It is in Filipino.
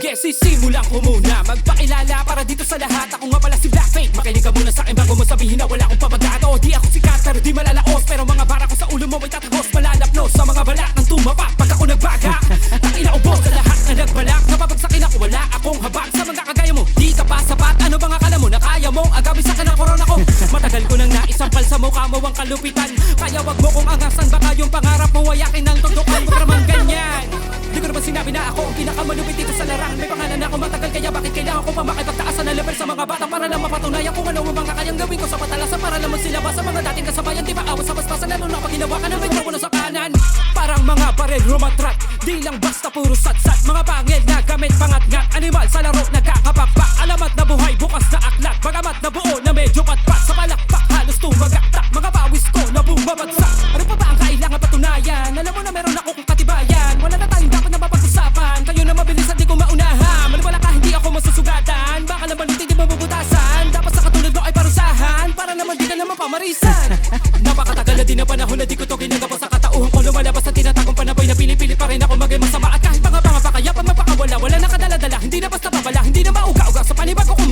Sige, sisimulan ko muna magpakilala para dito sa lahat. Ako nga pala si Blackfate. Makinig ka muna sa'kin bago mo sabihin na wala akong pamagano. Di ako sikat pero di malalaos, pero mga bara ko sa ulo mo may tatagos. Malalapnos sa mga balat ng tumapak pag ako nagbaga. Takina ubos sa lahat na nagbalak. Napapagsakin ako, wala akong habag sa mga kagaya mo. Di ka pa sapat, ano bang akala mo na kaya mong agawin sa kanang korona ko? Matagal ko nang naisampal sa mukha mo ang kalupitan. Kaya wag mo kong angasan, baka yung pangarap mo wayakin ng tundukan. Huwag naman ganyan. Di ko naman sinabi na ako ang pinakamalupit dito sa larangan. May pangalan ako matagal, kaya bakit kailangan ko pa makipagtaasan ng level sa mga bata para lang mapatunayan kung ano ang mga kayang gawin ko sa patalasan para naman sila ba sa mga dating kasabayan. Di ba awas sa basbasan lalo na pag ginawa ka ng mikropono sa kanan. Parang mga barel rumatrat, di lang basta puro satsat. Mga pangil na gamit pangat-ngat, animal sa laro nagkakapakpak. Alamat na buhay, bukas na aklat, bagamat na buo na medyo patpat. Sa palakpak halos tumagaktak, mga pawis ko na bumabagsak. Ano pa ba ang kailangan patunayan? Alam mo na meron ako kung katibayan. Wala na tayong dapat na mapag-usapan. Kayo na mabilis at di ko maunahan. Maniwala ka hindi ako masusugatan. Baka naman hindi di mabubutasan. Dapat sa katulad mo ay parusahan para naman di ka naman pamarisan. Napakatagal na din na panahon na di ko to ginagawa sa katauhan ko. Lumalabas at tinatagong panaboy na pili-pili pa rin ako maging masama. At kahit mga pakaya pag magpakawala, wala na kadala-dala. Hindi na basta babala, hindi na mauga-uga sa panibag ko.